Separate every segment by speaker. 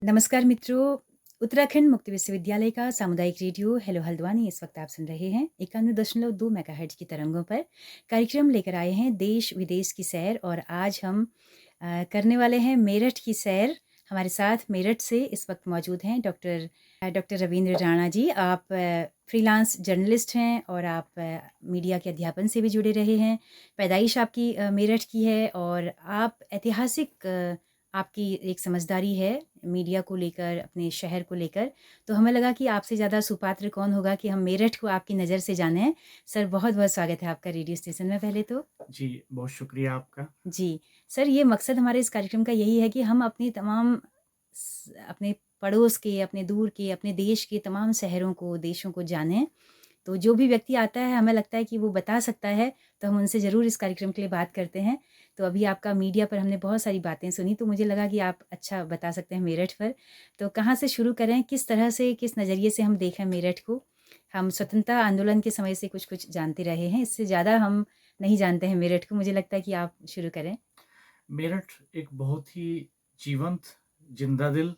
Speaker 1: नमस्कार मित्रों, उत्तराखंड मुक्त विश्वविद्यालय का सामुदायिक रेडियो हेलो हल्द्वानी इस वक्त आप सुन रहे हैं 91.2 मेगाहर्ट्ज की तरंगों पर। कार्यक्रम लेकर आए हैं देश विदेश की सैर और आज हम करने वाले हैं मेरठ की सैर। हमारे साथ मेरठ से इस वक्त मौजूद हैं डॉक्टर रविंद्र राणा जी। आप फ्रीलांस जर्नलिस्ट हैं और आप मीडिया के अध्यापन से भी जुड़े रहे हैं। पैदाइश आपकी मेरठ की है और आप ऐतिहासिक आपकी एक समझदारी है मीडिया को लेकर, अपने शहर को लेकर। तो हमें लगा कि आपसे ज़्यादा सुपात्र कौन होगा कि हम मेरठ को आपकी नज़र से जानें। सर बहुत-बहुत स्वागत है आपका रेडियो स्टेशन में पहले तो।
Speaker 2: जी, बहुत शुक्रिया आपका।
Speaker 1: जी, सर ये मकसद हमारे इस कार्यक्रम का यही है कि हम अपनी तमाम अपने पड़ोस के, अपने दूर के, अपने देश के तमाम शहरों को, देशों को जानें। तो जो भी व्यक्ति आता है हमें लगता है कि वो बता सकता है, तो हम उनसे ज़रूर इस कार्यक्रम के लिए बात करते हैं। तो अभी आपका मीडिया पर हमने बहुत सारी बातें सुनी, तो मुझे लगा कि आप अच्छा बता सकते हैं मेरठ पर। तो कहाँ से शुरू करें, किस तरह से, किस नज़रिए से हम देखें मेरठ को? हम स्वतंत्रता आंदोलन के समय से कुछ-कुछ जानते रहे हैं, इससे ज़्यादा हम नहीं जानते हैं मेरठ को। मुझे लगता है कि आप शुरू करें।
Speaker 2: मेरठ एक बहुत ही जीवंत, जिंदा-दिल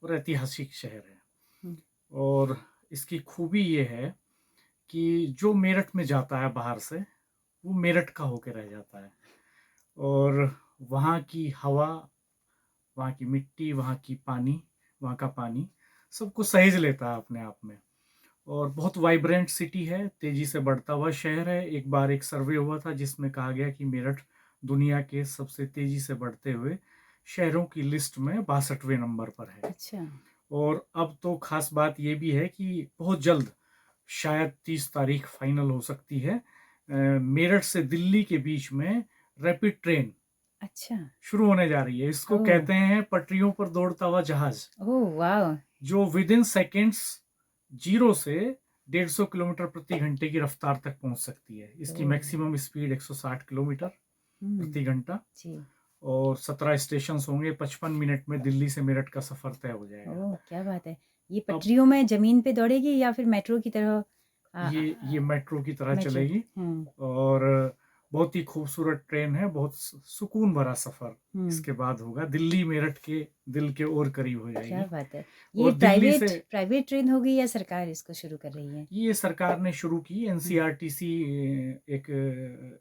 Speaker 2: और ऐतिहासिक शहर है
Speaker 1: हुँ,
Speaker 2: और इसकी खूबी ये है कि जो मेरठ में जाता है बाहर से, वो मेरठ का होके रह जाता है और वहाँ की हवा, वहाँ की मिट्टी, वहाँ का पानी सबको सहेज लेता है अपने आप में और बहुत वाइब्रेंट सिटी है, तेज़ी से बढ़ता हुआ शहर है। एक बार एक सर्वे हुआ था जिसमें कहा गया कि मेरठ दुनिया के सबसे तेज़ी से बढ़ते हुए शहरों की लिस्ट में 62वें नंबर पर है।
Speaker 1: अच्छा।
Speaker 2: और अब तो ख़ास बात ये भी है कि बहुत जल्द शायद 30 तारीख फाइनल हो सकती है। मेरठ से दिल्ली के बीच में रैपिड ट्रेन
Speaker 1: अच्छा।
Speaker 2: शुरू होने जा रही है। इसको
Speaker 1: ओह!
Speaker 2: कहते हैं पटरियों पर दौड़ता हुआ जहाज़,
Speaker 1: ओह वाओ!
Speaker 2: जो विदिन सेकेंड्स 0 से 150 किलोमीटर प्रति घंटे की रफ्तार तक पहुंच सकती है। इसकी
Speaker 1: ओह!
Speaker 2: मैक्सिमम स्पीड 160 किलोमीटर
Speaker 1: हुँ,
Speaker 2: प्रति घंटा
Speaker 1: जी।
Speaker 2: और 17 स्टेशन होंगे। 55 मिनट में दिल्ली से मेरठ का सफर तय हो जाएगा।
Speaker 1: ओह! क्या बात है। ये
Speaker 2: अब
Speaker 1: पटरियों में ज़मीन पे दौड़ेगी या फिर मेट्रो की तरह
Speaker 2: ये मेट्रो की तरह
Speaker 1: मेट्रो की
Speaker 2: चलेगी
Speaker 1: हुँ,
Speaker 2: और बहुत ही खूबसूरत ट्रेन है। बहुत सुकून भरा सफर
Speaker 1: हुँ,
Speaker 2: इसके बाद होगा। दिल्ली मेरठ के दिल के और करीब हो
Speaker 1: क्या
Speaker 2: जाएगी
Speaker 1: बात है। ये
Speaker 2: और दिल्ली
Speaker 1: प्राइवेट
Speaker 2: से
Speaker 1: प्राइवेट ट्रेन होगी या सरकार इसको शुरू कर रही है?
Speaker 2: ये सरकार ने शुरू की।
Speaker 1: हुँ,
Speaker 2: एनसीआरटीसी एक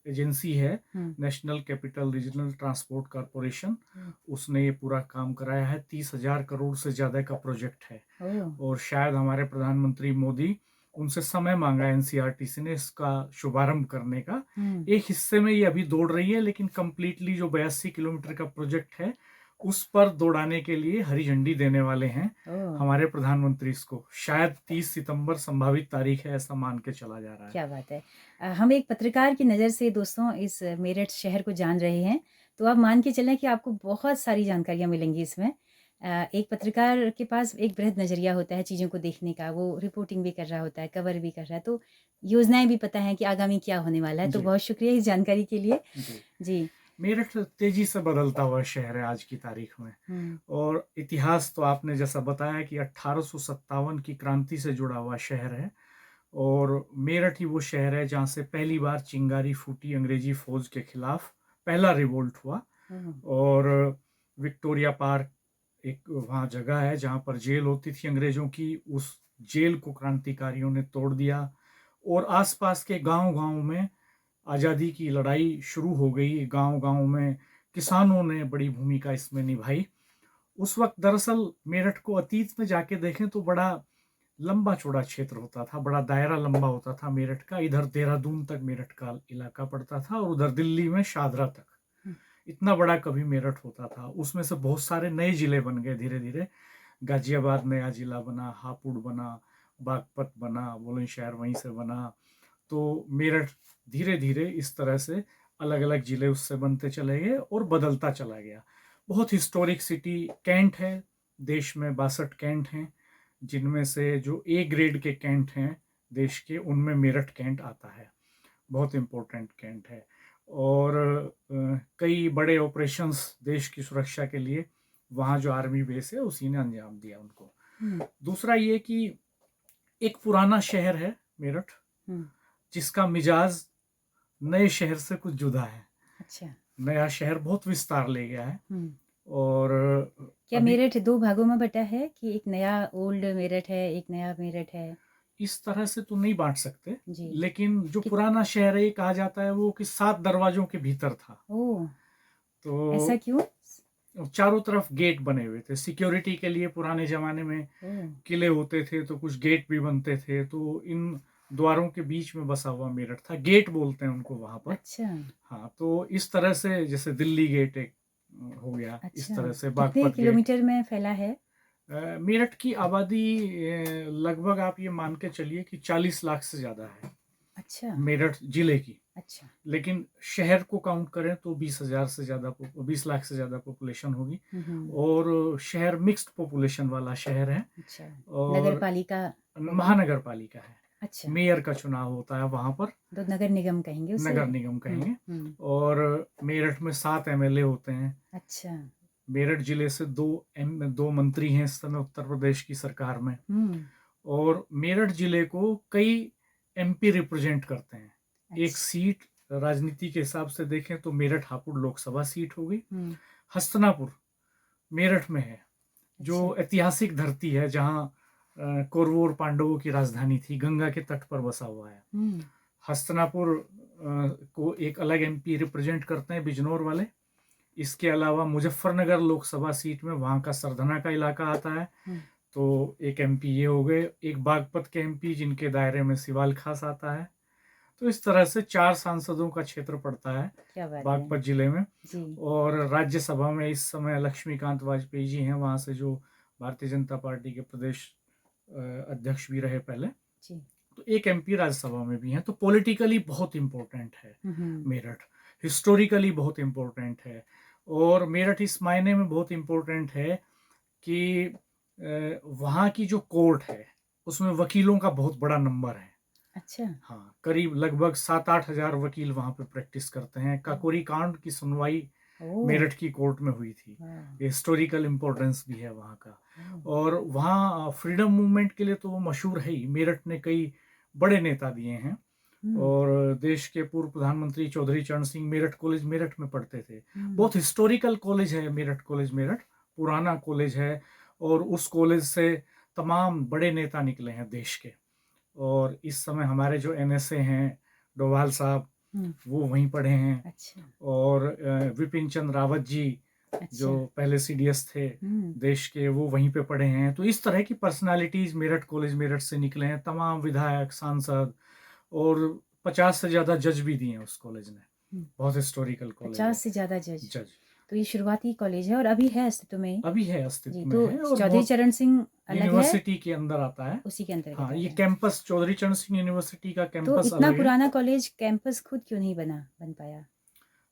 Speaker 2: एजेंसी है,
Speaker 1: हुँ,
Speaker 2: national capital regional transport corporation.
Speaker 1: हुँ,
Speaker 2: उसने ये पूरा काम कराया है। 30,000 करोड़ से ज़्यादा का प्रोजेक्ट है
Speaker 1: ओह!
Speaker 2: और शायद हमारे प्रधानमंत्री मोदी उनसे समय मांगा एनसीआरटीसी ने इसका शुभारंभ करने का।
Speaker 1: हुँ,
Speaker 2: एक हिस्से में ये अभी दौड़ रही है लेकिन कंप्लीटली जो 82 किलोमीटर का प्रोजेक्ट है उस पर दौड़ाने के लिए हरी झंडी देने वाले हैं
Speaker 1: ओह!
Speaker 2: हमारे प्रधानमंत्री। इसको शायद 30 सितंबर संभावित तारीख है, ऐसा मान के चला जा रहा है।
Speaker 1: क्या बात है। हम एक पत्रकार की नज़र से दोस्तों इस मेरठ शहर को जान रहे हैं, तो आप मान के चलें कि आपको बहुत सारी जानकारियाँ मिलेंगी इसमें। एक पत्रकार के पास एक बृहद नज़रिया होता है चीज़ों को देखने का, वो रिपोर्टिंग भी कर रहा होता है, कवर भी कर रहा है, तो योजनाएँ भी पता हैं कि आगामी क्या होने वाला है। तो
Speaker 2: जी,
Speaker 1: बहुत शुक्रिया इस जानकारी के लिए।
Speaker 2: जी।
Speaker 1: जी।
Speaker 2: मेरठ तेजी से बदलता हुआ शहर है आज की तारीख में
Speaker 1: हुँ,
Speaker 2: और इतिहास तो आपने जैसा बताया कि 1857 की क्रांति से जुड़ा हुआ शहर है और मेरठ ही वो शहर है जहाँ से पहली बार चिंगारी फूटी अंग्रेजी फौज के खिलाफ। पहला रिवोल्ट हुआ
Speaker 1: ओह!
Speaker 2: और विक्टोरिया पार्क एक वहाँ जगह है जहाँ पर जेल होती थी अंग्रेजों की। उस जेल को क्रांतिकारियों ने तोड़ दिया और आसपास के गांव-गांव में आज़ादी की लड़ाई शुरू हो गई। गांव-गांव में किसानों ने बड़ी भूमिका इसमें निभाई। उस वक्त दरअसल मेरठ को अतीत में जाके देखें तो बड़ा लंबा चौड़ा क्षेत्र होता था, बड़ा दायरा लंबा होता था मेरठ का। इधर देहरादून तक मेरठ का इलाका पड़ता था और उधर दिल्ली में शादरा तक।
Speaker 1: हुँ,
Speaker 2: इतना बड़ा कभी मेरठ होता था। उसमें से बहुत सारे नए जिले बन गए धीरे धीरे। गाजियाबाद नया जिला बना, हापुड़ बना, बागपत बना, बुलंदशहर वहीं से बना। तो मेरठ धीरे धीरे इस तरह से अलग अलग जिले उससे बनते चले गए और बदलता चला गया। बहुत हिस्टोरिक सिटी कैंट है। देश में 62 कैंट हैं जिनमें से जो ए ग्रेड के कैंट हैं देश के, उनमें मेरठ कैंट आता है। बहुत इम्पोर्टेंट कैंट है और कई बड़े ऑपरेशंस देश की सुरक्षा के लिए वहाँ जो आर्मी बेस है उसी ने अंजाम दिया उनको।
Speaker 1: हुँ,
Speaker 2: दूसरा ये कि एक पुराना शहर है मेरठ,
Speaker 1: हुँ,
Speaker 2: जिसका मिजाज नए शहर से कुछ जुदा है।
Speaker 1: अच्छा।
Speaker 2: नया शहर बहुत विस्तार ले गया है
Speaker 1: हुँ,
Speaker 2: और
Speaker 1: क्या
Speaker 2: अभी
Speaker 1: मेरठ 2 भागों में बँटा है कि एक नया ओल्ड मेरठ है, एक नया मेरठ है?
Speaker 2: इस तरह से तो नहीं बाँट सकते,
Speaker 1: जी।
Speaker 2: लेकिन जो
Speaker 1: कि
Speaker 2: पुराना शहर है ये कहा जाता है वो कि 7 दरवाज़ों के भीतर था।
Speaker 1: ओह! ऐसा
Speaker 2: तो
Speaker 1: क्यों?
Speaker 2: चारों तरफ गेट बने हुए थे, सिक्योरिटी के लिए पुराने ज़माने में
Speaker 1: ओह!
Speaker 2: किले होते थे, तो कुछ गेट भी बनते थे, तो इन द्वारों के बीच में बसा हुआ मेरठ था। गेट बोलते हैं उनको वहाँ पर।
Speaker 1: अच्छा,
Speaker 2: हाँ, तो इस तरह से जैसे दिल्ली गेट एक हो गया, इस
Speaker 1: अच्छा।
Speaker 2: तरह से
Speaker 1: कितने
Speaker 2: बागपत गेट।
Speaker 1: किलोमीटर में फैला है?
Speaker 2: मेरठ की आबादी लगभग आप ये मान के चलिए कि 40 लाख से ज़्यादा है,
Speaker 1: अच्छा,
Speaker 2: मेरठ जिले की।
Speaker 1: अच्छा।
Speaker 2: लेकिन शहर को काउंट करें तो 20,000 से ज़्यादा 20 लाख से ज़्यादा पॉपुलेशन होगी।
Speaker 1: हुँ, हुँ।
Speaker 2: और शहर मिक्स्ड पॉपुलेशन वाला शहर है
Speaker 1: अच्छा, नगर
Speaker 2: और
Speaker 1: पालिका होगी?
Speaker 2: महानगर पालिका है।
Speaker 1: अच्छा,
Speaker 2: मेयर का चुनाव होता है वहाँ पर,
Speaker 1: तो नगर निगम कहेंगे उसे?
Speaker 2: नगर निगम
Speaker 1: हुँ,
Speaker 2: कहेंगे।
Speaker 1: हुँ।
Speaker 2: और मेरठ में 7 एमएलए होते हैं।
Speaker 1: अच्छा,
Speaker 2: मेरठ जिले से 2 मंत्री हैं इस समय उत्तर प्रदेश की सरकार में।
Speaker 1: हुँ,
Speaker 2: और मेरठ जिले को कई एमपी रिप्रेजेंट करते हैं। एक
Speaker 1: अच्छा,
Speaker 2: सीट राजनीति के हिसाब से देखें तो मेरठ हापुड़ लोकसभा सीट हो गई।
Speaker 1: हुँ,
Speaker 2: हस्तिनापुर मेरठ में है,
Speaker 1: अच्छा,
Speaker 2: जो ऐतिहासिक धरती है जहाँ कौरवों और पांडवों की राजधानी थी, गंगा के तट पर बसा हुआ है।
Speaker 1: हुँ,
Speaker 2: हस्तिनापुर को एक अलग एमपी रिप्रेजेंट करते हैं बिजनौर वाले। इसके अलावा मुजफ्फरनगर लोकसभा सीट में वहाँ का सरधना का इलाका आता है,
Speaker 1: हुँ,
Speaker 2: तो एक एमपी ये हो गए। एक बागपत के एमपी जिनके दायरे में सिवाल खास आता है। तो इस तरह से 4 सांसदों का क्षेत्र पड़ता है
Speaker 1: क्या बात है।
Speaker 2: बागपत जिले में।
Speaker 1: जी,
Speaker 2: और राज्यसभा में इस समय लक्ष्मीकांत वाजपेयी जी हैं, वहाँ से जो भारतीय जनता पार्टी के प्रदेश अध्यक्ष भी रहे पहले।
Speaker 1: जी।
Speaker 2: तो एक एमपी राज्यसभा में भी हैं, तो पॉलिटिकली बहुत इम्पोर्टेंट है
Speaker 1: हुँ, हुँ,
Speaker 2: मेरठ। हिस्टोरिकली बहुत इम्पोर्टेंट है। और मेरठ इस मायने में बहुत इम्पोर्टेंट है कि वहाँ की जो कोर्ट है उसमें वकीलों का बहुत बड़ा नंबर है।
Speaker 1: अच्छा,
Speaker 2: हाँ, करीब लगभग 7-8 हजार वकील वहाँ पे प्रैक्टिस करते हैं।
Speaker 1: ओह!
Speaker 2: काकोरी कांड की सुनवाई
Speaker 1: ओह!
Speaker 2: मेरठ की कोर्ट में हुई थी।
Speaker 1: वाह!
Speaker 2: हिस्टोरिकल इम्पोर्टेंस भी है वहाँ का।
Speaker 1: ओह!
Speaker 2: और वहाँ फ्रीडम मूवमेंट के लिए तो वो मशहूर है ही। मेरठ ने कई बड़े नेता दिए हैं।
Speaker 1: हुँ,
Speaker 2: और देश के पूर्व प्रधानमंत्री चौधरी चरण सिंह मेरठ कॉलेज मेरठ में पढ़ते थे।
Speaker 1: हुँ,
Speaker 2: बहुत हिस्टोरिकल कॉलेज है मेरठ कॉलेज मेरठ, पुराना कॉलेज है। और उस कॉलेज से तमाम बड़े नेता निकले हैं देश के। और इस समय हमारे जो एनएसए हैं, डोभाल साहब,
Speaker 1: हुँ,
Speaker 2: वो वहीं पढ़े हैं।
Speaker 1: अच्छा,
Speaker 2: और विपिन चंद्र रावत जी जो
Speaker 1: अच्छा,
Speaker 2: पहले सीडीएस थे
Speaker 1: हुँ,
Speaker 2: देश के, वो वहीं पे पढ़े हैं। तो इस तरह की पर्सनालिटीज मेरठ कॉलेज मेरठ से निकले हैं। तमाम विधायक, सांसद और 50 से ज़्यादा जज भी दिए हैं उस कॉलेज ने।
Speaker 1: हुँ,
Speaker 2: बहुत हिस्टोरिकल कॉलेज
Speaker 1: 50
Speaker 2: है।
Speaker 1: से ज़्यादा जज।
Speaker 2: जज
Speaker 1: तो ये शुरुआती कॉलेज है और अभी है अस्तित्व में?
Speaker 2: अभी है,
Speaker 1: जी,
Speaker 2: अस्तित्व में
Speaker 1: तो
Speaker 2: है और
Speaker 1: चौधरी
Speaker 2: बहुत
Speaker 1: चरण सिंह अलग है,
Speaker 2: यूनिवर्सिटी के अंदर आता है।
Speaker 1: उसी के अंतर्गत
Speaker 2: हाँ, ये
Speaker 1: आता है।
Speaker 2: कैंपस चौधरी चरण सिंह यूनिवर्सिटी का
Speaker 1: तो
Speaker 2: कैंपस
Speaker 1: इतना
Speaker 2: अलग है।
Speaker 1: पुराना कॉलेज कैंपस खुद क्यों नहीं बन पाया?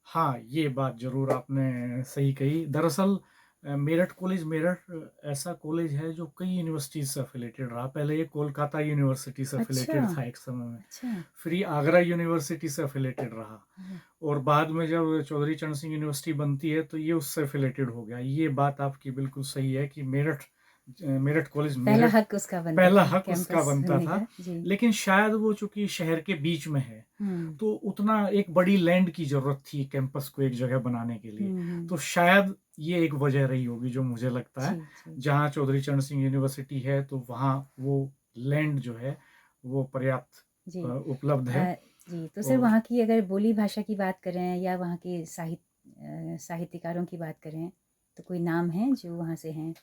Speaker 2: हाँ, ये बात ज़रूर आपने सही कही। दरअसल मेरठ कॉलेज मेरठ ऐसा कॉलेज है जो कई यूनिवर्सिटीज़ से एफ़िलिएटेड रहा। पहले ये कोलकाता यूनिवर्सिटी से
Speaker 1: अच्छा,
Speaker 2: एफ़िलिएटेड था एक समय में।
Speaker 1: अच्छा,
Speaker 2: फिर ये आगरा यूनिवर्सिटी से एफ़िलिएटेड रहा।
Speaker 1: ओह!
Speaker 2: और बाद में जब चौधरी चरण सिंह यूनिवर्सिटी बनती है तो ये उससे एफ़िलिएटेड हो गया। ये बात आपकी बिल्कुल सही है कि मेरठ कॉलेज
Speaker 1: पहला
Speaker 2: मेरठ
Speaker 1: हक उसका बनता
Speaker 2: पहला
Speaker 1: था
Speaker 2: हक उसका
Speaker 1: कैंपस
Speaker 2: बनता
Speaker 1: बनने
Speaker 2: था।
Speaker 1: का। जी,
Speaker 2: लेकिन शायद वो चूँकि शहर के बीच में है,
Speaker 1: हुँ,
Speaker 2: तो उतना एक बड़ी लैंड की ज़रूरत थी कैंपस को एक जगह बनाने के लिए।
Speaker 1: हुँ, हुँ।
Speaker 2: तो शायद ये एक वजह रही होगी जो मुझे लगता है।
Speaker 1: जी, जी,
Speaker 2: जहाँ चौधरी चरण सिंह यूनिवर्सिटी है तो वहाँ वो लैंड जो है वो पर्याप्त
Speaker 1: जी।
Speaker 2: उपलब्ध है।
Speaker 1: अ, जी, तो सर
Speaker 2: और
Speaker 1: वहाँ की अगर बोली भाषा की बात करें या वहाँ के साहित्यकारों की बात करें, तो कोई नाम है जो वहाँ से हैं?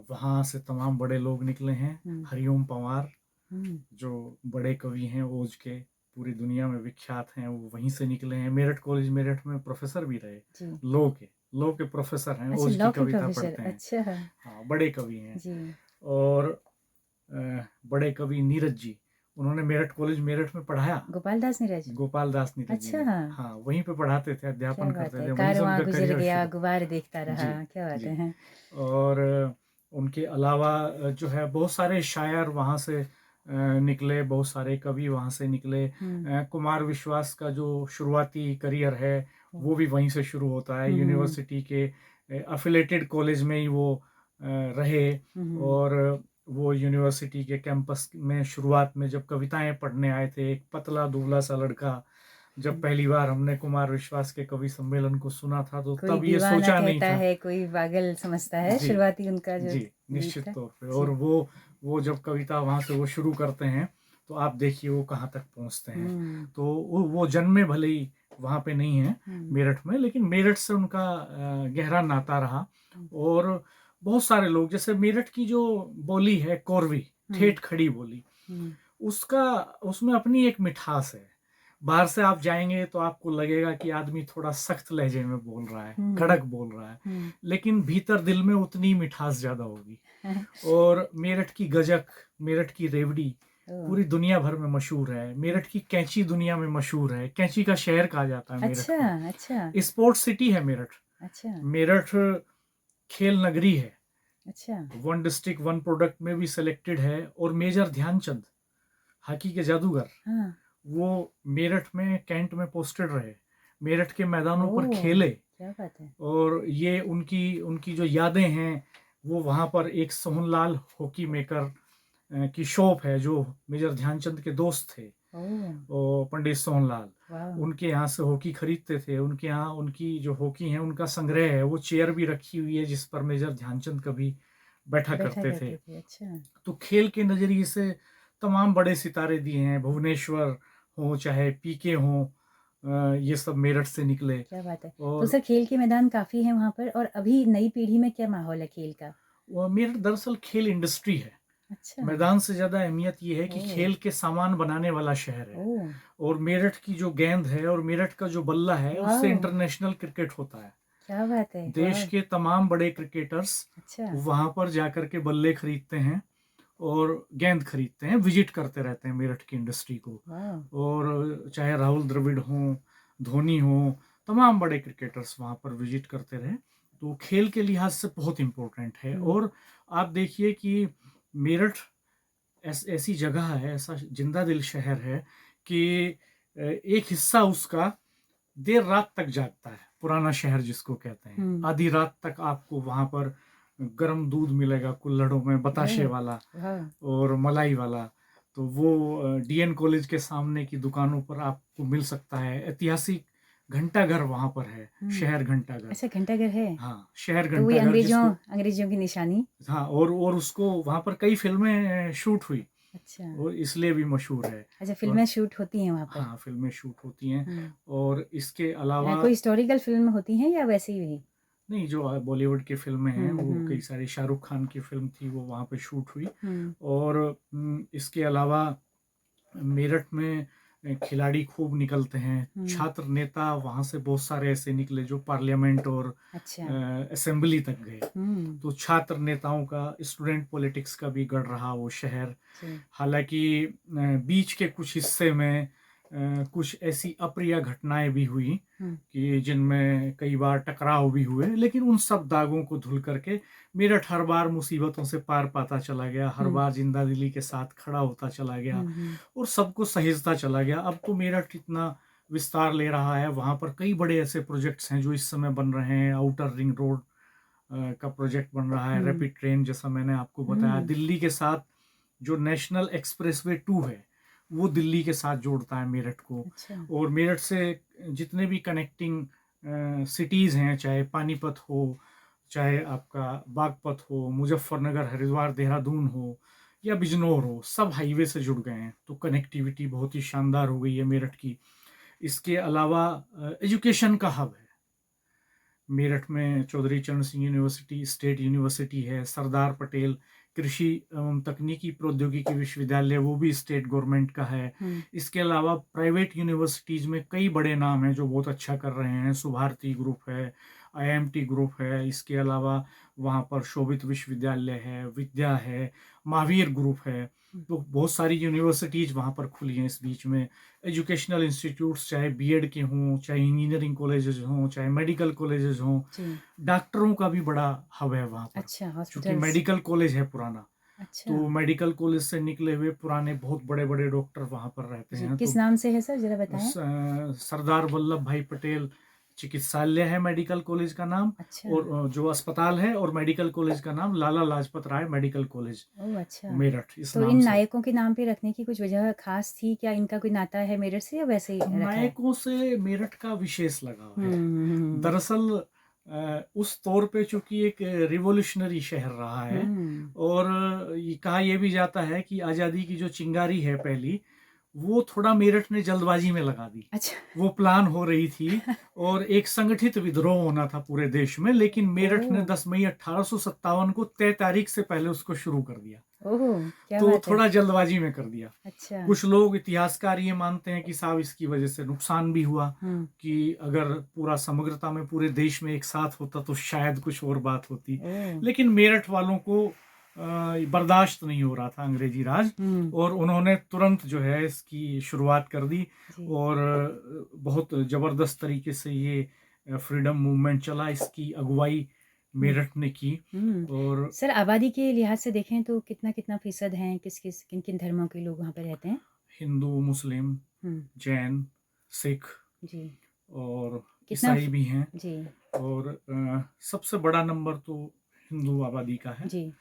Speaker 2: वहाँ से तमाम बड़े लोग निकले हैं।
Speaker 1: हुँ,
Speaker 2: हरिओम पंवार
Speaker 1: हुँ,
Speaker 2: जो बड़े कवि हैं ओज के, पूरी दुनिया में विख्यात हैं, वो वहीं से निकले हैं। मेरठ कॉलेज मेरठ में प्रोफेसर भी रहे।
Speaker 1: जी।
Speaker 2: लॉ के प्रोफेसर हैं,
Speaker 1: अच्छा
Speaker 2: ओज की
Speaker 1: लॉ के
Speaker 2: कविता
Speaker 1: प्रोफ़ेसर,
Speaker 2: पढ़ते हैं।
Speaker 1: अच्छा।
Speaker 2: हाँ, बड़े कवि हैं।
Speaker 1: जी,
Speaker 2: और बड़े कवि नीरज जी, उन्होंने मेरठ कॉलेज मेरठ में पढ़ाया।
Speaker 1: गोपाल दास नीरज?
Speaker 2: गोपाल दास नीरज जी ने,
Speaker 1: अच्छा,
Speaker 2: हाँ, वहीं पे पढ़ाते थे,
Speaker 1: क्या
Speaker 2: अध्यापन
Speaker 1: बात
Speaker 2: करते
Speaker 1: है।
Speaker 2: थे, वहीं से
Speaker 1: कारवां
Speaker 2: उनका
Speaker 1: गुज़र
Speaker 2: करियर
Speaker 1: गया,
Speaker 2: शुरू।
Speaker 1: गुबार देखता रहा,
Speaker 2: जी,
Speaker 1: क्या बातें
Speaker 2: जी।
Speaker 1: हैं।
Speaker 2: और उनके अलावा जो है बहुत सारे शायर वहाँ से निकले, बहुत सारे कवि वहाँ से निकले।
Speaker 1: हुँ,
Speaker 2: कुमार विश्वास का जो शुरुआती करियर है
Speaker 1: ओह!
Speaker 2: वो भी वहीं से शुरू होता है।
Speaker 1: हुँ, हुँ,
Speaker 2: यूनिवर्सिटी के अफिलेटेड कॉलेज में ही वो रहे।
Speaker 1: हुँ, हुँ,
Speaker 2: और वो यूनिवर्सिटी के कैंपस में शुरुआत में जब कविताएं पढ़ने आए थे, एक पतला दुबला सा लड़का, जब पहली बार हमने कुमार विश्वास के कवि सम्मेलन को सुना था तो
Speaker 1: कोई
Speaker 2: तब ये
Speaker 1: दीवाना
Speaker 2: सोचा नहीं
Speaker 1: कहता
Speaker 2: था।
Speaker 1: है, कोई पागल समझता है,
Speaker 2: जी,
Speaker 1: शुरुआती उनका जो
Speaker 2: जी,
Speaker 1: गीत
Speaker 2: निश्चित
Speaker 1: था।
Speaker 2: तौर पे। और
Speaker 1: जी।
Speaker 2: वो जब कविता वहाँ से वो शुरू करते हैं, तो आप देखिए वो कहाँ तक पहुँचते हैं।
Speaker 1: हुँ,
Speaker 2: तो वो जन्मे भले ही वहाँ पे नहीं हैं
Speaker 1: हुँ,
Speaker 2: मेरठ में, लेकिन मेरठ से उनका गहरा नाता रहा।
Speaker 1: हुँ,
Speaker 2: और बहुत सारे लोग, जैसे मेरठ की जो बोली है कोरवी,
Speaker 1: हुँ,
Speaker 2: ठेठ खड़ी बोली,
Speaker 1: हुँ,
Speaker 2: उसका उसमें अपनी एक मिठास है। बाहर से आप जाएँगे तो आपको लगेगा कि आदमी थोड़ा सख्त लहजे में बोल रहा है,
Speaker 1: हुँ,
Speaker 2: कड़क बोल रहा है,
Speaker 1: हुँ।
Speaker 2: लेकिन भीतर दिल में उतनी मिठास ज़्यादा होगी। और मेरठ की गजक, मेरठ की रेवड़ी
Speaker 1: ओह!
Speaker 2: पूरी दुनिया भर में मशहूर है।
Speaker 1: हुँ।
Speaker 2: मेरठ की कैंची दुनिया में मशहूर है। कैंची का शहर कहा जाता है मेरठ
Speaker 1: अच्छा,
Speaker 2: को।
Speaker 1: अच्छा,
Speaker 2: स्पोर्ट्स सिटी है मेरठ।
Speaker 1: अच्छा,
Speaker 2: मेरठ खेल नगरी है।
Speaker 1: अच्छा।
Speaker 2: वन डिस्ट्रिक्ट वन प्रोडक्ट में भी सिलेक्टेड है। और मेजर ध्यानचंद, हॉकी के जादूगर,
Speaker 1: हाँ।
Speaker 2: वो मेरठ में कैंट में पोस्टेड रहे, मेरठ के मैदानों पर
Speaker 1: ओह!
Speaker 2: खेले।
Speaker 1: क्या बात है।
Speaker 2: और ये उनकी उनकी जो यादें हैं, वो वहाँ पर एक सोहनलाल हॉकी मेकर की शॉप है, जो मेजर ध्यानचंद के दोस्त थे,
Speaker 1: ओह!
Speaker 2: और पंडित सोहनलाल,
Speaker 1: वाह!
Speaker 2: उनके यहाँ से हॉकी खरीदते थे। उनके यहाँ उनकी जो हॉकी है उनका संग्रह है। वो चेयर भी रखी हुई है जिस पर मेजर ध्यानचंद कभी बैठा
Speaker 1: बैठा
Speaker 2: करते थे।
Speaker 1: करते थे, अच्छा।
Speaker 2: तो खेल के नज़रिए से तमाम बड़े सितारे दिए हैं, भुवनेश्वर हो चाहे पीके हो, ये सब मेरठ से निकले।
Speaker 1: क्या बात है। तो
Speaker 2: और
Speaker 1: सर खेल के मैदान काफ़ी हैं वहाँ पर और अभी नई पीढ़ी में क्या माहौल है खेल का?
Speaker 2: वो मेरठ दरअसल खेल इंडस्ट्री है।
Speaker 1: अच्छा,
Speaker 2: मैदान से ज़्यादा अहमियत ये है कि
Speaker 1: ओह!
Speaker 2: खेल के सामान बनाने वाला शहर है।
Speaker 1: ओह!
Speaker 2: और मेरठ की जो गेंद है और मेरठ का जो बल्ला है, उससे
Speaker 1: वाओ!
Speaker 2: इंटरनेशनल क्रिकेट होता है।
Speaker 1: क्या बात है,
Speaker 2: देश
Speaker 1: वाह!
Speaker 2: के तमाम बड़े क्रिकेटर्स
Speaker 1: अच्छा,
Speaker 2: वहाँ पर जाकर के बल्ले खरीदते हैं और गेंद खरीदते हैं, विजिट करते रहते हैं मेरठ की इंडस्ट्री को।
Speaker 1: वाह!
Speaker 2: और चाहे राहुल द्रविड़ हों, धोनी हों, तमाम बड़े क्रिकेटर्स वहाँ पर विजिट करते रहे। तो खेल के लिहाज से बहुत इम्पोर्टेंट है।
Speaker 1: हुँ,
Speaker 2: और आप देखिए कि मेरठ ऐसी जगह है, ऐसा जिंदा दिल शहर है कि एक हिस्सा उसका देर रात तक जागता है। पुराना शहर जिसको कहते हैं,
Speaker 1: हुँ,
Speaker 2: आधी रात तक आपको वहाँ पर गर्म दूध मिलेगा कुल्हड़ों में, बताशे
Speaker 1: ओह!
Speaker 2: वाला
Speaker 1: वाह!
Speaker 2: और मलाई वाला। तो वो डीएन कॉलेज के सामने की दुकानों पर आपको मिल सकता है। ऐतिहासिक घंटाघर वहाँ पर है,
Speaker 1: हुँ,
Speaker 2: शहर घंटाघर।
Speaker 1: अच्छा घंटाघर है।
Speaker 2: हाँ, शहर
Speaker 1: तो वही
Speaker 2: घंटाघर
Speaker 1: अंग्रेज़ों
Speaker 2: जिसको,
Speaker 1: अंग्रेज़ों की निशानी।
Speaker 2: हाँ, और उसको वहाँ पर कई फ़िल्में शूट हुई,
Speaker 1: अच्छा,
Speaker 2: और इसलिए भी मशहूर है।
Speaker 1: अच्छा
Speaker 2: और
Speaker 1: फ़िल्में शूट होती हैं वहाँ पर।
Speaker 2: हाँ, फ़िल्में शूट होती हैं।
Speaker 1: हुँ।
Speaker 2: और इसके अलावा
Speaker 1: कोई हिस्टोरिकल फ़िल्म होती हैं या वैसे ही?
Speaker 2: नहीं, जो बॉलीवुड की फ़िल्में हैं,
Speaker 1: हुँ,
Speaker 2: वो कई
Speaker 1: हुँ,
Speaker 2: सारी, शाहरुख खान की फ़िल्म थी, वो वहाँ पे शूट हुई।
Speaker 1: हुँ,
Speaker 2: और इसके अलावा मेरठ में खिलाड़ी खूब निकलते हैं।
Speaker 1: हुँ,
Speaker 2: छात्र नेता वहाँ से बहुत सारे ऐसे निकले जो पार्लियामेंट और
Speaker 1: अच्छा,
Speaker 2: असेंबली तक गए।
Speaker 1: हुँ,
Speaker 2: तो छात्र नेताओं का, स्टूडेंट पॉलिटिक्स का भी गढ़ रहा वो शहर।
Speaker 1: जी,
Speaker 2: हालाँकि बीच के कुछ हिस्से में कुछ ऐसी अप्रिय घटनाएँ भी हुई
Speaker 1: हुँ,
Speaker 2: कि जिनमें कई बार टकराव भी हुए, लेकिन उन सब दागों को धुल करके मेरठ हर बार मुसीबतों से पार पाता चला गया, हर
Speaker 1: हुँ,
Speaker 2: बार जिंदा-दिली के साथ खड़ा होता चला गया
Speaker 1: हुँ, हुँ,
Speaker 2: और सबको सहेजता चला गया। अब तो मेरठ इतना विस्तार ले रहा है, वहाँ पर कई बड़े ऐसे प्रोजेक्ट्स हैं जो इस समय बन रहे हैं। आउटर रिंग रोड का प्रोजेक्ट बन रहा है,
Speaker 1: हुँ,
Speaker 2: रैपिड ट्रेन जैसा मैंने आपको बताया।
Speaker 1: हुँ,
Speaker 2: दिल्ली के साथ जो नेशनल एक्सप्रेसवे 2 है, वो दिल्ली के साथ जोड़ता है मेरठ को।
Speaker 1: अच्छा,
Speaker 2: और मेरठ से जितने भी कनेक्टिंग सिटीज़ हैं, चाहे पानीपत हो, चाहे आपका बागपत हो, मुज़फ्फरनगर, हरिद्वार, देहरादून हो या बिजनौर हो, सब हाईवे से जुड़ गए हैं। तो कनेक्टिविटी बहुत ही शानदार हो गई है मेरठ की। इसके अलावा एजुकेशन का हब है। मेरठ में चौधरी चरण सिंह यूनिवर्सिटी स्टेट यूनिवर्सिटी है। सरदार पटेल कृषि एवं तकनीकी प्रौद्योगिकी विश्वविद्यालय, वो भी स्टेट गवर्नमेंट का है।
Speaker 1: हुँ,
Speaker 2: इसके अलावा प्राइवेट यूनिवर्सिटीज़ में कई बड़े नाम हैं जो बहुत अच्छा कर रहे हैं। सुभारती ग्रुप है, आईएमटी ग्रुप है। इसके अलावा वहाँ पर शोभित विश्वविद्यालय है, विद्या है, महावीर ग्रुप है।
Speaker 1: हुँ,
Speaker 2: तो बहुत सारी यूनिवर्सिटीज़ वहाँ पर खुली हैं इस बीच में। एजुकेशनल इंस्टीट्यूट्स, चाहे बीएड के हों, चाहे इंजीनियरिंग कॉलेजेस हों, चाहे मेडिकल कॉलेजेस हों।
Speaker 1: जी,
Speaker 2: डॉक्टरों का भी बड़ा हब है वहाँ पर,
Speaker 1: अच्छा
Speaker 2: क्योंकि
Speaker 1: हॉस्पिटल्स,
Speaker 2: मेडिकल कॉलेज है पुराना।
Speaker 1: अच्छा,
Speaker 2: तो मेडिकल कॉलेज से निकले हुए पुराने बहुत बड़े-बड़े डॉक्टर वहाँ पर रहते
Speaker 1: जी,
Speaker 2: हैं।
Speaker 1: किस
Speaker 2: तो
Speaker 1: नाम से है सर ज़रा बताएँ?
Speaker 2: सरदार वल्लभ भाई पटेल चिकित्सालय है मेडिकल कॉलेज का नाम,
Speaker 1: अच्छा।
Speaker 2: और जो अस्पताल है, और मेडिकल कॉलेज का नाम लाला लाजपत राय मेडिकल कॉलेज
Speaker 1: ओह! अच्छा।
Speaker 2: मेरठ, इस
Speaker 1: तो
Speaker 2: नाम
Speaker 1: इन
Speaker 2: से।
Speaker 1: नायकों के नाम पे रखने की कुछ वजह ख़ास थी? क्या इनका कोई नाता है मेरठ से या वैसे ही रखा है?
Speaker 2: नायकों से मेरठ का विशेष लगाव
Speaker 1: हुँ,
Speaker 2: है।
Speaker 1: हुँ, हुँ।
Speaker 2: दरअसल उस तौर पे चूँकि एक रिवॉल्यूशनरी शहर रहा है,
Speaker 1: हुँ।
Speaker 2: और ये कहा ये भी जाता है कि आज़ादी की जो चिंगारी है पहली, वो थोड़ा मेरठ ने जल्दबाजी में लगा दी।
Speaker 1: अच्छा।
Speaker 2: वो प्लान हो रही थी, और एक संगठित विद्रोह होना था पूरे देश में, लेकिन मेरठ ने
Speaker 1: ओह!
Speaker 2: 10 मई 1857 को तय तारीख से पहले उसको शुरू कर दिया।
Speaker 1: ओह! क्या
Speaker 2: तो
Speaker 1: बात है।
Speaker 2: थोड़ा जल्दबाजी में कर दिया।
Speaker 1: अच्छा।
Speaker 2: कुछ लोग इतिहासकार ये मानते हैं कि साहब इसकी वजह से नुकसान भी हुआ,
Speaker 1: हुँ।
Speaker 2: कि अगर पूरा समग्रता में पूरे देश में एक साथ होता तो शायद कुछ और बात होती।
Speaker 1: ओह!
Speaker 2: लेकिन मेरठ वालों को बर्दाश्त नहीं हो रहा था अंग्रेजी राज,
Speaker 1: हुँ।
Speaker 2: और उन्होंने तुरंत जो है इसकी शुरुआत कर दी,
Speaker 1: जी।
Speaker 2: और बहुत ज़बरदस्त तरीके से ये फ्रीडम मूवमेंट चला, इसकी अगुवाई
Speaker 1: हुँ।
Speaker 2: मेरठ ने की।
Speaker 1: हुँ।
Speaker 2: और
Speaker 1: सर आबादी के लिहाज से देखें तो कितना-कितना फ़ीसद हैं? किस-किस किन-किन धर्मों के लोग वहाँ पे रहते हैं?
Speaker 2: हिंदू, मुस्लिम,
Speaker 1: हुँ।
Speaker 2: जैन, सिख,
Speaker 1: जी।
Speaker 2: और
Speaker 1: कितना
Speaker 2: ईसाई
Speaker 1: फ
Speaker 2: भी हैं।
Speaker 1: जी।
Speaker 2: और सबसे बड़ा नंबर तो हिंदू आबादी का है,
Speaker 1: जी।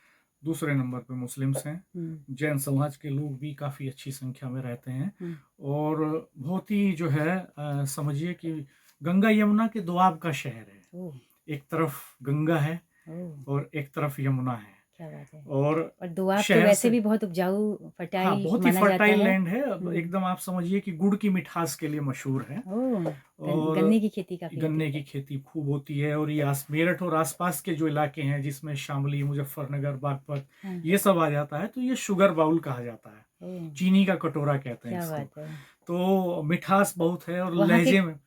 Speaker 2: दूसरे नंबर पे मुस्लिम्स हैं।
Speaker 1: हुँ।
Speaker 2: जैन समाज के लोग भी काफ़ी अच्छी संख्या में रहते हैं,
Speaker 1: हुँ।
Speaker 2: और बहुत ही जो है समझिए कि गंगा यमुना के दोआब का शहर है।
Speaker 1: ओह!
Speaker 2: एक तरफ गंगा है,
Speaker 1: ओह!
Speaker 2: और एक तरफ यमुना है,
Speaker 1: क्या बात है।
Speaker 2: और
Speaker 1: और दोआब तो
Speaker 2: शहर
Speaker 1: वैसे
Speaker 2: से,
Speaker 1: भी बहुत उपजाऊ,
Speaker 2: हाँ,
Speaker 1: फर्टाइल
Speaker 2: बहुत ही
Speaker 1: माना जाता
Speaker 2: फर्टाइल
Speaker 1: है।
Speaker 2: लैंड है। अब
Speaker 1: हुँ।
Speaker 2: एकदम आप समझिए कि गुड़ की मिठास के लिए मशहूर है,
Speaker 1: ओह!
Speaker 2: और
Speaker 1: गन्ने की खेती काफ़ी होती
Speaker 2: गन्ने
Speaker 1: है।
Speaker 2: की खेती खूब होती है। और ये मेरठ और आसपास के जो इलाके हैं, जिसमें शामली, मुजफ्फरनगर, बागपत,
Speaker 1: हाँ।
Speaker 2: ये सब आ जाता है, तो ये शुगर बाउल कहा जाता है,
Speaker 1: ओह!
Speaker 2: चीनी का कटोरा कहते हैं
Speaker 1: क्या
Speaker 2: इसको।
Speaker 1: बात है।
Speaker 2: तो मिठास बहुत है, और
Speaker 1: वहाँ के वहाँ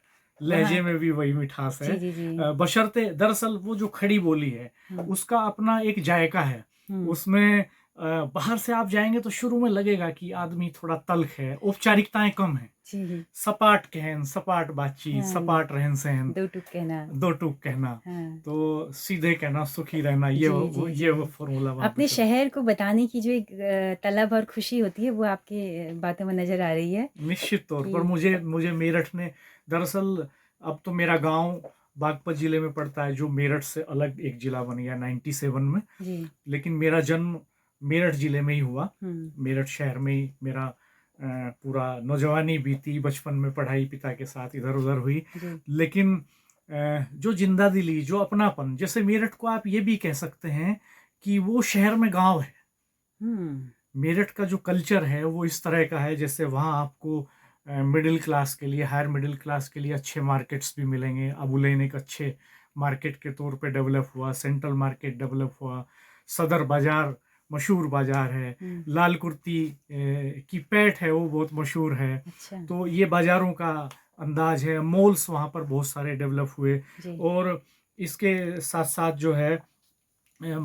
Speaker 2: लहजे में भी वही मिठास है।
Speaker 1: जी, जी, जी।
Speaker 2: बशर्ते दरअसल वो जो खड़ी बोली है,
Speaker 1: हुँ।
Speaker 2: उसका अपना एक जायका है।
Speaker 1: हुँ।
Speaker 2: उसमें बाहर से आप जाएंगे तो शुरू में लगेगा कि आदमी थोड़ा तल्ख है, औपचारिकताएं कम है,
Speaker 1: जी।
Speaker 2: सपाट कहन, सपाट बातचीत,
Speaker 1: हाँ,
Speaker 2: सपाट रहन सहन,
Speaker 1: 2 टूक कहना।
Speaker 2: दो टूक कहना,
Speaker 1: हाँ।
Speaker 2: तो सीधे कहना, सुखी रहना,
Speaker 1: जी, जी,
Speaker 2: ये वो
Speaker 1: जी।
Speaker 2: फॉर्मूला वहां पे
Speaker 1: अपने
Speaker 2: चलता
Speaker 1: शहर को बताने की जो एक तलब और खुशी होती है वो आपकी बातों में नज़र आ रही है
Speaker 2: है। निश्चित तौर पर
Speaker 1: कि
Speaker 2: मुझे मुझे मेरठ ने, दरअसल अब तो मेरा गांव बागपत जिले में पड़ता है, जो मेरठ से अलग एक जिला बन गया 97 में।
Speaker 1: जी।
Speaker 2: लेकिन मेरा जन्म मेरठ जिले में ही हुआ,
Speaker 1: हुँ।
Speaker 2: मेरठ शहर में ही मेरा पूरा नौजवानी बीती, बचपन में पढ़ाई पिता के साथ इधर उधर हुई।
Speaker 1: जी।
Speaker 2: लेकिन जो जिंदा दिली, जो अपनापन, जैसे मेरठ को आप ये भी कह सकते हैं कि वो शहर में गांव है।
Speaker 1: हुँ।
Speaker 2: मेरठ का जो कल्चर है वो इस तरह का है, जैसे वहाँ आपको मिडिल क्लास के लिए, हायर मिडिल क्लास के लिए अच्छे मार्केट्स भी मिलेंगे। अबुलेन एक अच्छे मार्केट के तौर पे डेवलप हुआ, सेंट्रल मार्केट डेवलप हुआ, सदर बाजार मशहूर बाजार है,
Speaker 1: हुँ।
Speaker 2: लाल कुर्ती की पैठ है, वो बहुत मशहूर है।
Speaker 1: अच्छा।
Speaker 2: तो ये बाजारों का अंदाज है। मॉल्स वहाँ पर बहुत सारे डेवलप हुए,
Speaker 1: जी।
Speaker 2: और इसके साथ साथ जो है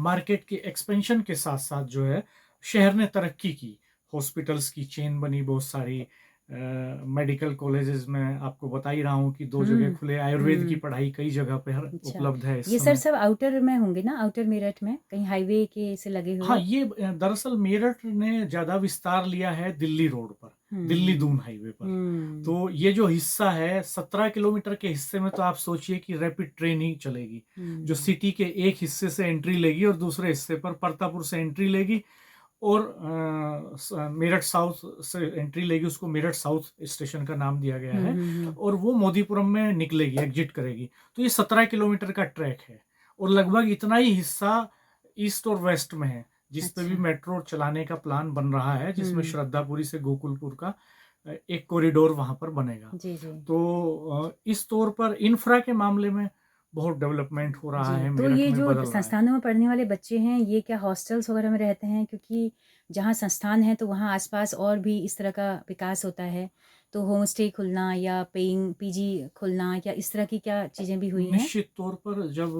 Speaker 2: मार्केट के एक्सपेंशन के साथ साथ जो है शहर ने तरक्की की। हॉस्पिटल्स की चेन बनी बहुत सारी, मेडिकल कॉलेजेस में आपको बता ही रहा हूँ कि 2 जगह
Speaker 1: हुँ।
Speaker 2: खुले। आयुर्वेद की
Speaker 1: हुँ।
Speaker 2: पढ़ाई कई जगह पे
Speaker 1: अच्छा।
Speaker 2: उपलब्ध है इस
Speaker 1: ये सर
Speaker 2: समय।
Speaker 1: सब आउटर में होंगे ना? आउटर मेरठ में? कहीं हाईवे के से लगे
Speaker 2: हाँ,
Speaker 1: हुए?
Speaker 2: ये दरअसल मेरठ ने ज़्यादा विस्तार लिया है दिल्ली रोड पर, दिल्ली
Speaker 1: हुँ।
Speaker 2: दून हाईवे पर।
Speaker 1: हुँ।
Speaker 2: तो ये जो हिस्सा है 17 किलोमीटर के हिस्से में, तो आप सोचिए कि रैपिड ट्रेन ही चलेगी, जो
Speaker 1: हुँ।
Speaker 2: सिटी के एक हिस्से से एंट्री लेगी और दूसरे हिस्से पर परतापुर से एंट्री लेगी, और मेरठ साउथ से एंट्री लेगी। उसको मेरठ साउथ स्टेशन का नाम दिया गया
Speaker 1: हुँ,
Speaker 2: है,
Speaker 1: हुँ, हुँ।
Speaker 2: और वो मोदीपुरम में निकलेगी, एग्जिट करेगी। तो ये 17 किलोमीटर का ट्रैक है, और लगभग इतना ही हिस्सा ईस्ट और वेस्ट में है, जिस पे भी
Speaker 1: अच्छा।
Speaker 2: मेट्रो चलाने का प्लान बन रहा है, जिसमें
Speaker 1: हुँ।
Speaker 2: श्रद्धापुरी से गोकुलपुर का एक कॉरिडोर वहां पर बनेगा।
Speaker 1: जी, जी।
Speaker 2: तो इस तौर पर इंफ्रा के मामले में बहुत डेवलपमेंट हो रहा
Speaker 1: जी,
Speaker 2: है,
Speaker 1: तो
Speaker 2: मेरठ
Speaker 1: ये
Speaker 2: में
Speaker 1: जो
Speaker 2: बदल रहा है।
Speaker 1: संस्थानों में पढ़ने वाले बच्चे हैं, ये क्या हॉस्टल्स वगैरह में रहते हैं? क्योंकि जहाँ संस्थान है, तो वहाँ आस-पास और भी इस तरह का विकास होता है, तो होम स्टे खुलना या पेइंग पीजी खुलना या इस तरह की क्या चीज़ें भी हुई हैं?
Speaker 2: निश्चित तौर पर जब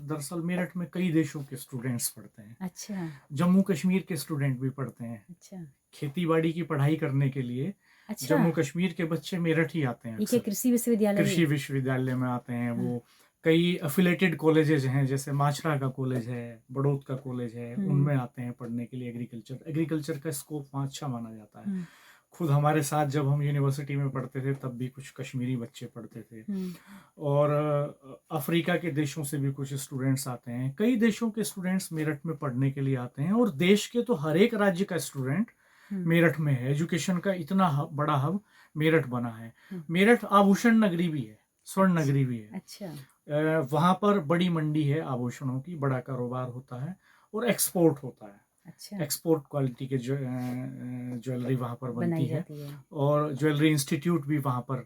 Speaker 2: दरअसल मेरठ में कई देशों के स्टूडेंट्स पढ़ते हैं,
Speaker 1: अच्छा।
Speaker 2: जम्मू कश्मीर के स्टूडेंट भी पढ़ते हैं।
Speaker 1: अच्छा।
Speaker 2: खेती बाड़ी की पढ़ाई करने के लिए
Speaker 1: अच्छा,
Speaker 2: जम्मू कश्मीर के बच्चे मेरठ ही आते हैं
Speaker 1: ये क्या
Speaker 2: अक्सर।
Speaker 1: कृषि विश्वविद्यालय है?
Speaker 2: कृषि विश्वविद्यालय में आते हैं
Speaker 1: हाँ।
Speaker 2: वो। कई अफिलेटेड कॉलेजेस हैं, जैसे माछरा का कॉलेज है, बड़ौद का कॉलेज है,
Speaker 1: हुँ,
Speaker 2: उनमें आते हैं पढ़ने के लिए। एग्रीकल्चर एग्रीकल्चर का स्कोप वहाँ अच्छा माना जाता है।
Speaker 1: हुँ।
Speaker 2: खुद हमारे साथ जब हम यूनिवर्सिटी में पढ़ते थे तब भी कुछ कश्मीरी बच्चे पढ़ते थे, और अफ्रीका के देशों से भी कुछ स्टूडेंट्स आते हैं। कई देशों के स्टूडेंट्स मेरठ में पढ़ने के लिए आते हैं, और देश के तो हर एक राज्य का स्टूडेंट मेरठ में है। एजुकेशन का इतना बड़ा हब मेरठ बना है। मेरठ आभूषण नगरी भी है, स्वर्ण नगरी भी है।
Speaker 1: अच्छा।
Speaker 2: वहाँ पर बड़ी मंडी है आभूषणों की, बड़ा कारोबार होता है और एक्सपोर्ट होता है।
Speaker 1: अच्छा।
Speaker 2: एक्सपोर्ट क्वालिटी के ज्वेलरी वहाँ पर बनती
Speaker 1: बनाई
Speaker 2: है,
Speaker 1: जाती है।
Speaker 2: और ज्वेलरी इंस्टीट्यूट भी वहाँ पर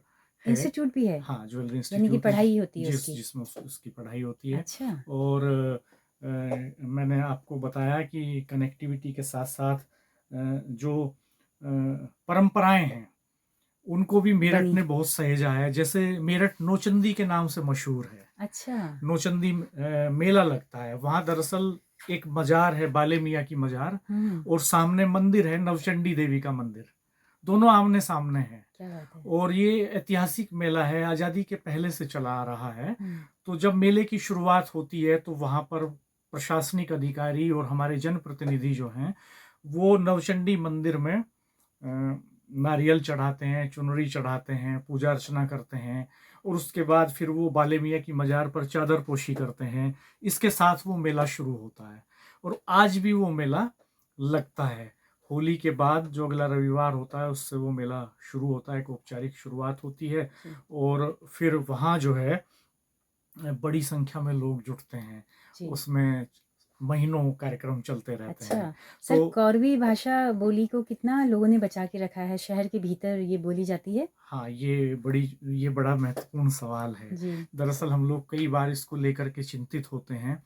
Speaker 2: है।
Speaker 1: इंस्टीट्यूट भी है?
Speaker 2: हाँ, ज्वेलरी
Speaker 1: यानी कि
Speaker 2: इंस्टीट्यूट है,
Speaker 1: पढ़ाई होती है उसकी?
Speaker 2: जिसमें उसकी पढ़ाई होती है।
Speaker 1: अच्छा।
Speaker 2: और मैंने आपको बताया कि कनेक्टिविटी के साथ साथ जो परंपराएं हैं उनको भी मेरठ
Speaker 1: बनी।
Speaker 2: ने बहुत सहेजा है। जैसे मेरठ नौचंदी के नाम से मशहूर है।
Speaker 1: अच्छा।
Speaker 2: नौचंदी मेला लगता है वहाँ। दरअसल एक मजार है, बाले मियाँ की मजार, और सामने मंदिर है नवचंडी देवी का मंदिर, दोनों आमने सामने हैं।
Speaker 1: क्या बात है।
Speaker 2: और ये ऐतिहासिक मेला है, आज़ादी के पहले से चला आ रहा है। तो जब मेले की शुरुआत होती है तो वहाँ पर प्रशासनिक अधिकारी और हमारे जनप्रतिनिधि जो हैं वो नवचंडी मंदिर में नारियल चढ़ाते हैं, चुनरी चढ़ाते हैं, पूजा अर्चना करते हैं, और उसके बाद फिर वो बाले मियाँ की मजार पर चादर पोशी करते हैं। इसके साथ वो मेला शुरू होता है, और आज भी वो मेला लगता है। होली के बाद जो अगला रविवार होता है उससे वो मेला शुरू होता है, एक औपचारिक शुरुआत होती है, और फिर वहाँ जो है बड़ी संख्या में लोग जुटते हैं। उसमें महीनों कार्यक्रम चलते रहते हैं।
Speaker 1: अच्छा। सर,
Speaker 2: तो
Speaker 1: कोरवी भाषा बोली को कितना लोगों ने बचा के रखा है? शहर के भीतर ये बोली जाती है?
Speaker 2: हाँ, ये बड़ा महत्वपूर्ण सवाल है। दरअसल हम लोग कई बार इसको लेकर के चिंतित होते हैं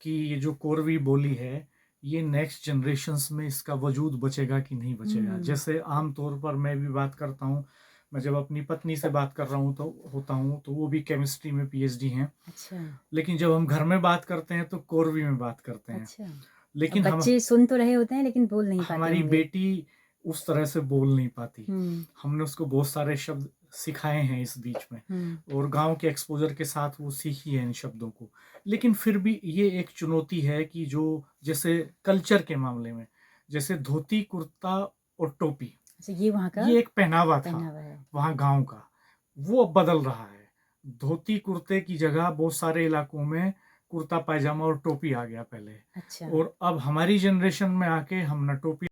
Speaker 2: कि ये जो कोरवी बोली है ये नेक्स्ट जनरेशन्स में इसका वजूद बचेगा कि नहीं बचेगा। जैसे आमतौर पर मैं भी बात करता हूँ, मैं जब अपनी पत्नी से बात कर रहा हूँ तो वो भी केमिस्ट्री में पीएचडी हैं।
Speaker 1: अच्छा।
Speaker 2: लेकिन जब हम घर में बात करते हैं तो कोरवी में बात करते हैं।
Speaker 1: अच्छा।
Speaker 2: लेकिन
Speaker 1: बच्चे सुन तो रहे होते हैं लेकिन बोल नहीं पाते
Speaker 2: हमारी
Speaker 1: होंगे।
Speaker 2: बेटी उस तरह से बोल नहीं पाती। हमने उसको बहुत सारे शब्द सिखाए हैं इस बीच में, और गांव के एक्सपोजर के साथ वो सीखी है इन शब्दों को। लेकिन फिर भी ये एक चुनौती है कि जो जैसे कल्चर के मामले में, जैसे धोती कुर्ता और टोपी,
Speaker 1: अच्छा, ये वहाँ का
Speaker 2: ये एक पहनावा था
Speaker 1: है।
Speaker 2: वहाँ गांव का, वो अब बदल रहा है। धोती कुर्ते की जगह बहुत सारे इलाकों में कुर्ता पायजामा और टोपी आ गया पहले।
Speaker 1: अच्छा।
Speaker 2: और अब हमारी जनरेशन में आके हम न टोपी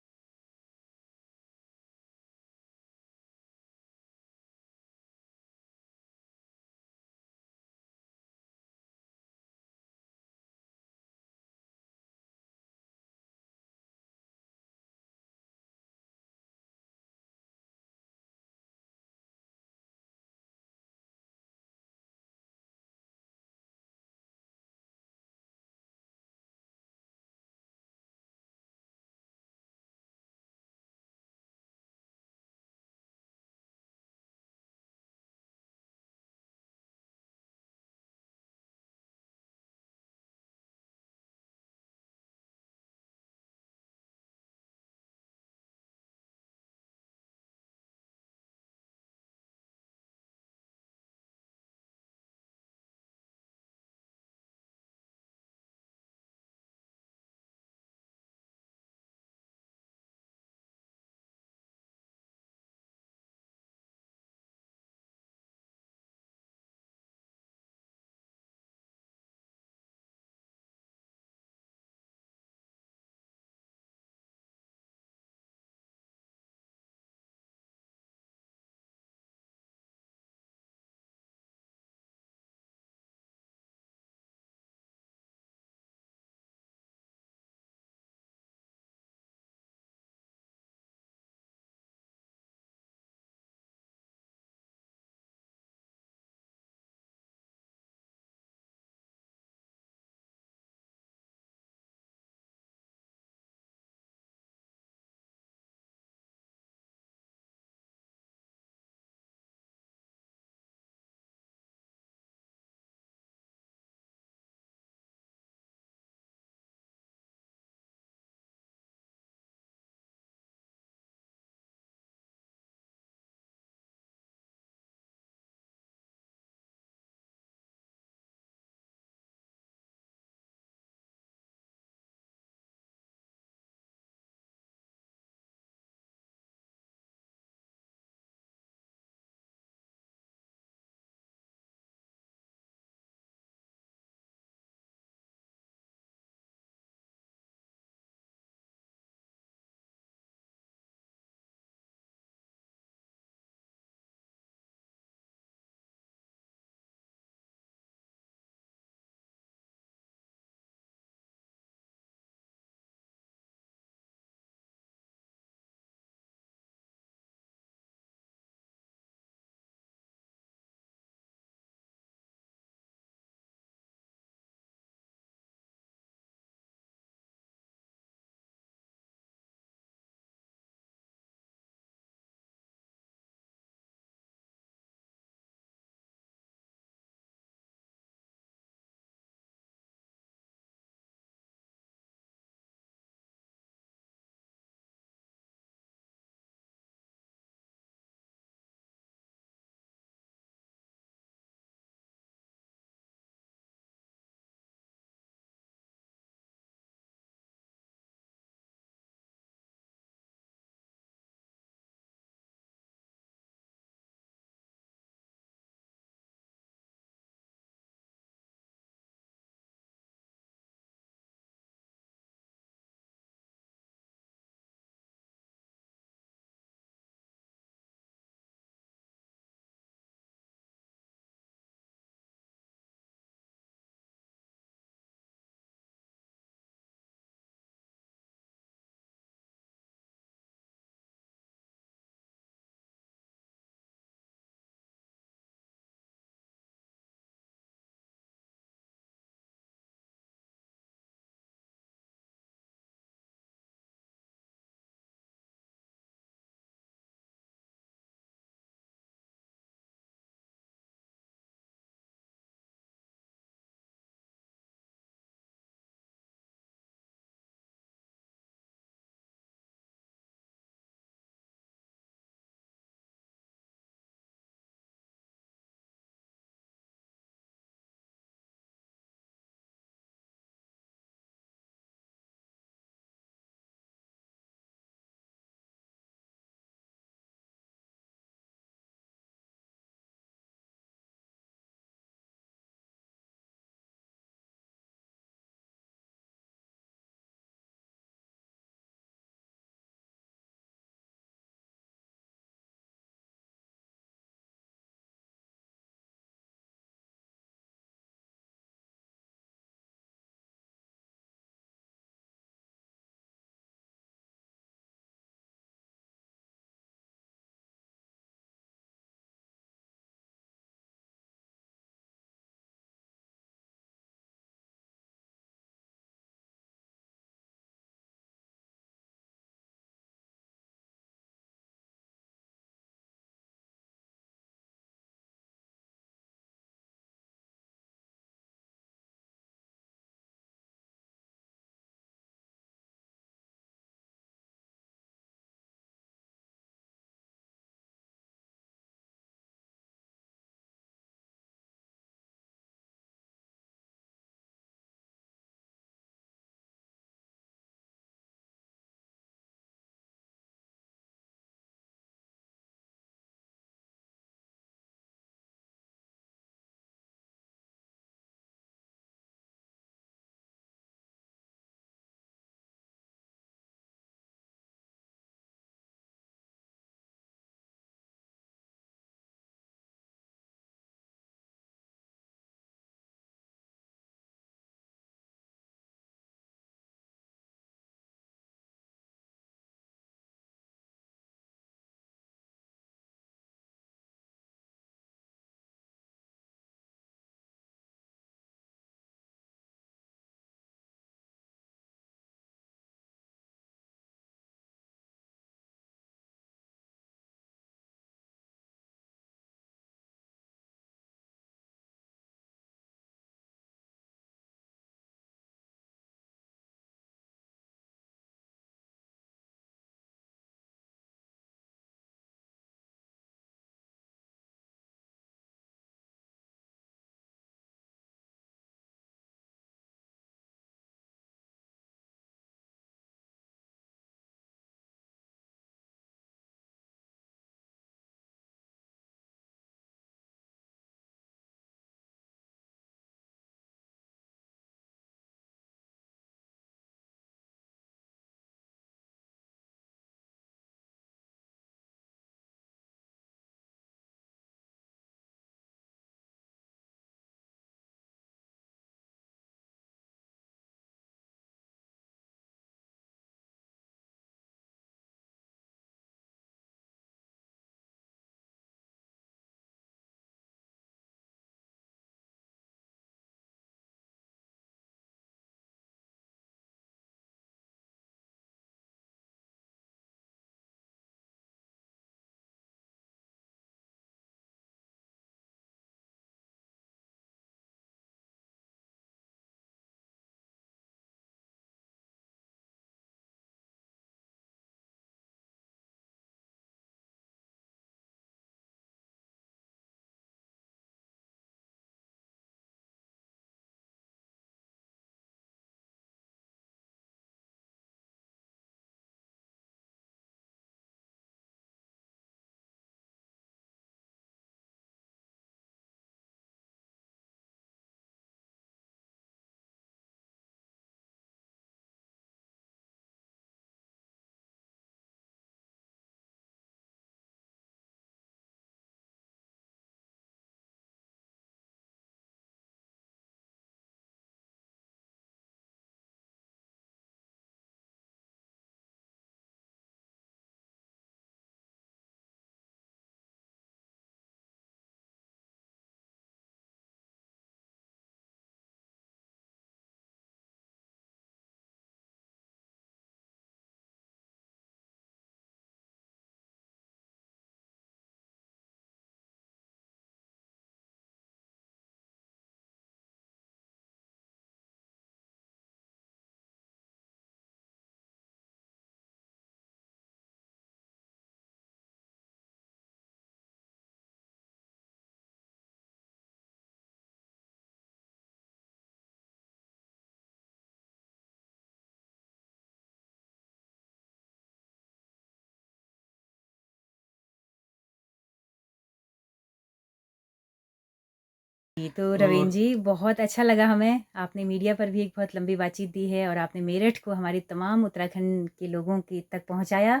Speaker 1: जी, तो रवीन
Speaker 2: और
Speaker 1: जी बहुत अच्छा लगा हमें, आपने मीडिया पर भी एक बहुत लंबी बातचीत दी है और आपने मेरठ को हमारी तमाम उत्तराखंड के लोगों की तक पहुँचाया,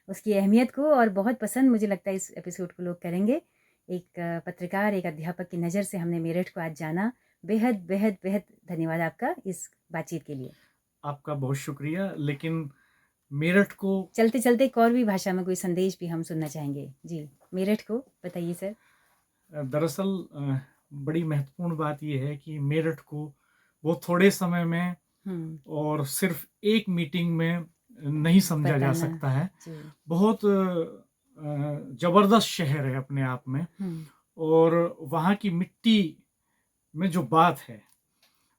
Speaker 1: उसकी अहमियत को और बहुत पसंद मुझे लगता है इस एपिसोड को लोग करेंगे। एक पत्रकार, एक अध्यापक की नज़र से हमने मेरठ को आज जाना। बेहद, बेहद, बेहद धन्यवाद आपका इस बातचीत के लिए।
Speaker 2: आपका बहुत शुक्रिया। लेकिन मेरठ को
Speaker 1: चलते-चलते एक और भी भाषा में कोई संदेश भी हम सुनना चाहेंगे। जी, मेरठ को बताइए सर।
Speaker 2: दरअसल बड़ी महत्वपूर्ण बात ये है कि मेरठ को बहुत थोड़े समय में
Speaker 1: हुँ,
Speaker 2: और सिर्फ एक मीटिंग में नहीं समझा जा
Speaker 1: बताना।
Speaker 2: सकता है।
Speaker 1: जी,
Speaker 2: बहुत ज़बरदस्त शहर है अपने आप में,
Speaker 1: हुँ।
Speaker 2: और वहाँ की मिट्टी में जो बात है,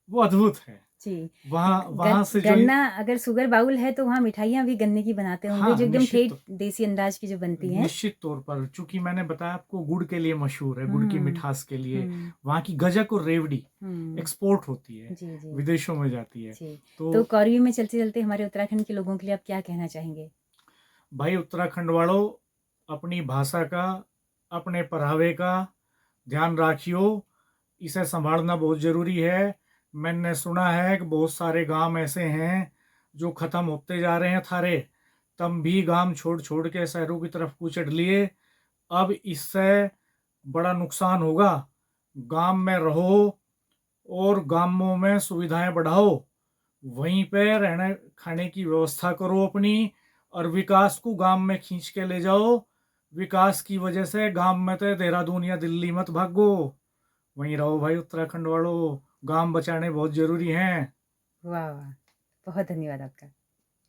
Speaker 2: वो अद्भुत है।
Speaker 1: जी।
Speaker 2: वहाँ
Speaker 1: गन
Speaker 2: वहाँ से जो ये
Speaker 1: गन्ना अगर शुगर बाउल है तो वहाँ मिठाइयाँ भी गन्ने की बनाते होंगे
Speaker 2: हाँ,
Speaker 1: जो एकदम
Speaker 2: निश्चित
Speaker 1: ठेठ देसी अंदाज की जो बनती हैं।
Speaker 2: निश्चित तौर पर, चूँकि मैंने बताया आपको गुड़ के लिए मशहूर है, गुड़ की
Speaker 1: हुँ,
Speaker 2: मिठास के लिए।
Speaker 1: हुँ,
Speaker 2: वहाँ की गज्जक और रेवड़ी
Speaker 1: हुँ।
Speaker 2: एक्सपोर्ट होती है,
Speaker 1: जी, जी,
Speaker 2: विदेशों में जाती है।
Speaker 1: जी। तो
Speaker 2: तो
Speaker 1: कौरवी में चलते-चलते हमारे उत्तराखंड के लोगों के लिए आप क्या कहना चाहेंगे?
Speaker 2: भाई उत्तराखंड वालों, अपनी भाषा का, अपने पढ़ावे का ध्यान राखियो, इसे संभालना बहुत ज़रूरी है। मैंने सुना है कि बहुत सारे गांव ऐसे हैं जो ख़त्म होते जा रहे हैं थारे, तम भी गांव छोड़ छोड़ के शहरों की तरफ कूच लिए। अब इससे बड़ा नुकसान होगा। गांव में रहो और गांवों में सुविधाएं बढ़ाओ, वहीं पे रहने खाने की व्यवस्था करो अपनी, और विकास को गांव में खींच के ले जाओ। विकास की वजह से गांव में तो देहरादून या दिल्ली मत भागो, वहीं रहो भाई उत्तराखंड वालों। गांव बचाने बहुत जरूरी हैं।
Speaker 1: वाह, वाह! बहुत धन्यवाद आपका।